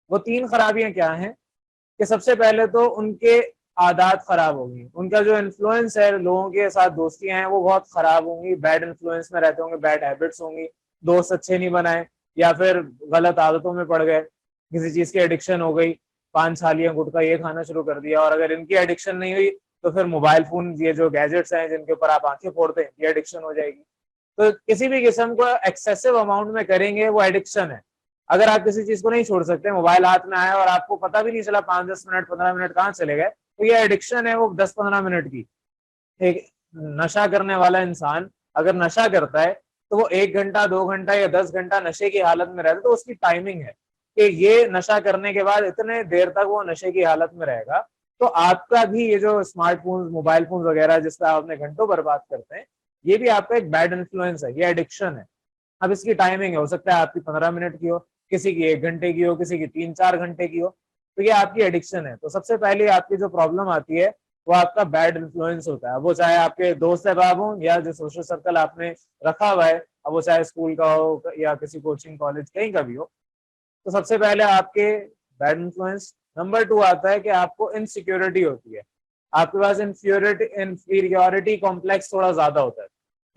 वो 3 खराबियां क्या हैं कि सबसे पहले तो उनके आदत खराब होगी, उनका जो इन्फ्लुएंस है लोगों के साथ दोस्तियां हैं वो बहुत खराब होंगी, बैड इन्फ्लुएंस में रहते होंगे, बैड हैबिट्स होंगी, दोस्त अच्छे नहीं बनाए या फिर गलत आदतों में पड़ गए, किसी चीज की एडिक्शन हो गई, पान छालियां गुटखा ये खाना शुरू कर दिया। और अगर इनकी एडिक्शन नहीं हुई तो फिर मोबाइल फोन, ये जो गैजेट्स हैं जिनके ऊपर आप आंखें फोड़ते हैं, ये एडिक्शन हो जाएगी। तो किसी भी किस्म को एक्सेसिव अमाउंट में करेंगे वो एडिक्शन है। अगर आप किसी चीज को नहीं छोड़ सकते, मोबाइल हाथ में आया और आपको पता भी नहीं चला 5-10 मिनट 15 मिनट कहाँ चले गए, तो ये एडिक्शन है वो 10-15 मिनट की। एक नशा करने वाला इंसान अगर नशा करता है तो वो 1 घंटा 2 घंटा या 10 घंटा नशे की हालत में रहता है, तो उसकी टाइमिंग है कि ये नशा करने के बाद इतने देर तक वो नशे की हालत में रहेगा। तो आपका भी ये जो स्मार्टफोन, मोबाइल फोन वगैरह जिस पर आप अपने घंटों बर्बाद करते हैं, ये भी आपका एक बैड इन्फ्लुएंस है, ये एडिक्शन है। अब इसकी टाइमिंग है, हो सकता है आपकी 15 मिनट की हो, किसी की 1 घंटे की हो, किसी की 3-4 घंटे की हो, तो ये आपकी एडिक्शन है। तो सबसे पहले आपकी जो प्रॉब्लम आती है वो आपका बैड इन्फ्लुएंस होता है, वो चाहे आपके दोस्त अहबाब हों या जो सोशल सर्कल आपने रखा हुआ है, अब वो चाहे स्कूल का हो या किसी कोचिंग कॉलेज कहीं का भी हो। तो सबसे पहले आपके बैड इन्फ्लुएंस। नंबर 2 आता है कि आपको इनसिक्योरिटी होती है, आपके पास इंफीरियोरिटी कॉम्प्लेक्स थोड़ा ज्यादा होता है।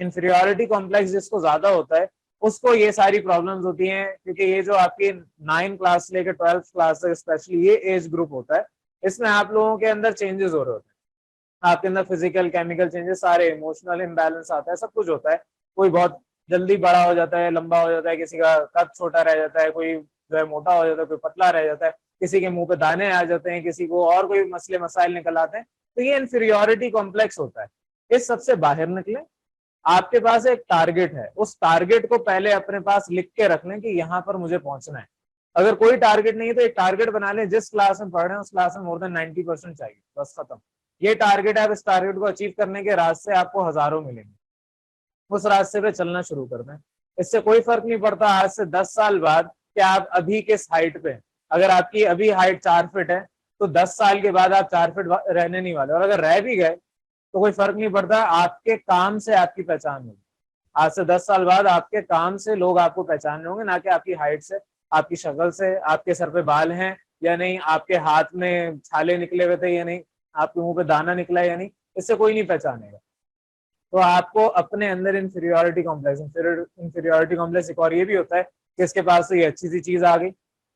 इंफीरियोरिटी कॉम्प्लेक्स जिसको ज्यादा होता है उसको ये सारी प्रॉब्लम्स होती हैं, क्योंकि ये जो आपकी 9 क्लास से लेकर 12th क्लास तक स्पेशली ये एज ग्रुप होता है, इसमें आप लोगों के अंदर चेंजेस हो रहे होते हैं, आपके अंदर फिजिकल केमिकल चेंजेस, सारे इमोशनल इम्बैलेंस आता है, सब कुछ होता है। कोई बहुत जल्दी बड़ा हो जाता है, लंबा हो जाता है, किसी का कद छोटा रह जाता है, कोई जो है मोटा हो जाता है, कोई पतला रह जाता है, किसी के मुंह पे दाने आ जाते हैं, किसी को और कोई मसले मसाइल निकल आते हैं। तो ये इन्फीरियोरिटी कॉम्प्लेक्स होता है। इस सबसे बाहर निकले, आपके पास एक टारगेट है, उस टारगेट को पहले अपने पास लिख के रख लें कि यहाँ पर मुझे पहुंचना है। अगर कोई टारगेट नहीं है तो एक टारगेट बना लें, जिस क्लास में पढ़ रहे हैं उस क्लास में मोर देन 90% चाहिए, बस खत्म। ये टारगेट है, अब इस टारगेट को अचीव करने के रास्ते आपको हजारों मिलेंगे, उस रास्ते पे चलना शुरू कर दें। इससे कोई फर्क नहीं पड़ता आज से 10 साल बाद कि आप अभी किस हाइट पे हैं। अगर आपकी अभी हाइट 4 फीट है तो 10 साल के बाद आप 4 फीट रहने नहीं वाले, और अगर रह भी गए तो कोई फर्क नहीं पड़ता, आपके काम से आपकी पहचान होगी। आज से 10 साल बाद आपके काम से लोग आपको पहचान होंगे, ना कि आपकी हाइट से, आपकी शक्ल से, आपके सर पे बाल हैं या नहीं, आपके हाथ में छाले निकले हुए थे या नहीं, आपके मुंह पे दाना निकला है या नहीं, इससे कोई नहीं पहचानेगा। तो आपको अपने अंदर इंफीरियोरिटी कॉम्प्लेक्स एक और ये भी होता है कि इसके पास तो ये अच्छी सी चीज आ गई,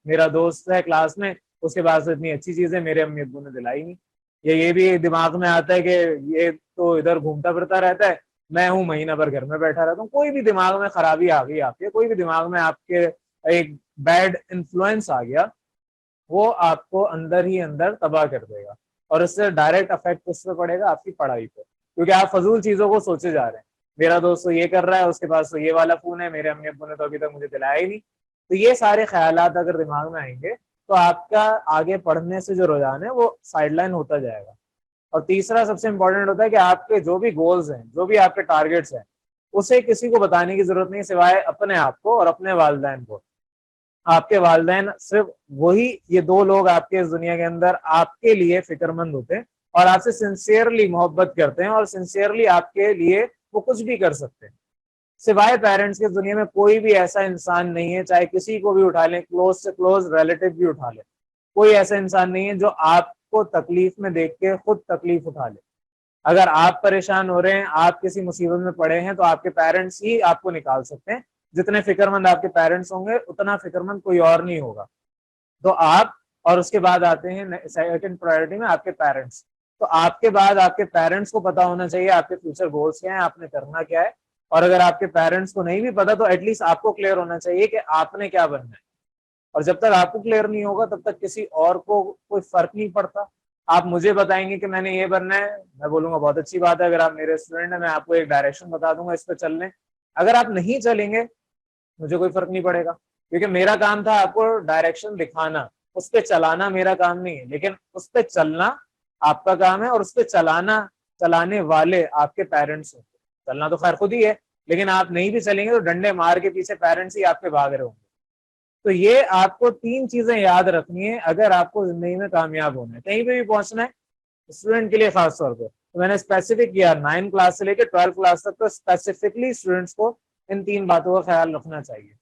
मेरा दोस्त है क्लास में उसके पास तो इतनी अच्छी चीज है, मेरे अम्मी अब्बू ने दिलाई नहीं। ये भी दिमाग में आता है कि ये तो इधर घूमता फिरता रहता है, मैं हूँ महीना भर घर में बैठा रहता हूँ। कोई भी दिमाग में खराबी आ गई आपके, कोई भी दिमाग में आपके एक बैड इन्फ्लुएंस आ गया, वो आपको अंदर ही अंदर तबाह कर देगा, और इससे डायरेक्ट अफेक्ट उस पर पड़ेगा, आपकी पढ़ाई पे, क्योंकि आप फजूल चीजों को सोचे जा रहे हैं। मेरा दोस्त तो ये कर रहा है, उसके पास तो ये वाला फोन है, मेरे अम्मी अब्बू ने तो अभी तक मुझे दिलाया ही नहीं। तो ये सारे ख्यालात अगर दिमाग में आएंगे तो आपका आगे पढ़ने से जो रुझान है वो साइडलाइन होता जाएगा। और तीसरा सबसे इंपॉर्टेंट होता है कि आपके जो भी गोल्स हैं, जो भी आपके टारगेट्स हैं, उसे किसी को बताने की जरूरत नहीं सिवाय अपने आप को और अपने वालिदैन को। आपके वालिदैन सिर्फ वही, ये 2 लोग आपके इस दुनिया के अंदर आपके लिए फिक्रमंद होते हैं और आपसे सिंसियरली मोहब्बत करते हैं और सिंसियरली आपके लिए वो कुछ भी कर सकते हैं। सिवाय पेरेंट्स के दुनिया में कोई भी ऐसा इंसान नहीं है, चाहे किसी को भी उठा लें, क्लोज से क्लोज रिलेटिव भी उठा लें, कोई ऐसा इंसान नहीं है जो आपको तकलीफ में देख के खुद तकलीफ उठा ले। अगर आप परेशान हो रहे हैं, आप किसी मुसीबत में पड़े हैं, तो आपके पेरेंट्स ही आपको निकाल सकते हैं। जितने फिक्रमंद आपके पेरेंट्स होंगे उतना फिक्रमंद कोई और नहीं होगा। तो आप, और उसके बाद आते हैं सेकंड प्रायोरिटी में आपके पेरेंट्स। तो आपके बाद आपके पेरेंट्स को पता होना चाहिए आपके फ्यूचर गोल्स क्या है, आपने करना क्या है। और अगर आपके पेरेंट्स को नहीं भी पता तो एटलीस्ट आपको क्लियर होना चाहिए कि आपने क्या बनना है। और जब तक आपको क्लियर नहीं होगा तब तक किसी और को कोई फर्क नहीं पड़ता। आप मुझे बताएंगे कि मैंने ये बनना है, मैं बोलूंगा बहुत अच्छी बात है, अगर आप मेरे स्टूडेंट हैं मैं आपको एक डायरेक्शन बता दूंगा, इस पर चलने। अगर आप नहीं चलेंगे मुझे कोई फर्क नहीं पड़ेगा, क्योंकि मेरा काम था आपको डायरेक्शन दिखाना, उस पर चलाना मेरा काम नहीं है। लेकिन उस पर चलना आपका काम है, और उस पर चलाने वाले आपके पेरेंट्स होंगे। चलना तो खैर खुद ही है, लेकिन आप नहीं भी चलेंगे तो डंडे मार के पीछे पेरेंट्स ही आपके भाग रहे होंगे। तो ये आपको 3 चीजें याद रखनी है अगर आपको जिंदगी में कामयाब होना है, कहीं पे भी पहुंचना है, स्टूडेंट के लिए खास तौर पर। तो मैंने स्पेसिफिक किया 9 क्लास से लेकर 12 क्लास तक, तो स्पेसिफिकली स्टूडेंट्स को इन 3 बातों का ख्याल रखना चाहिए।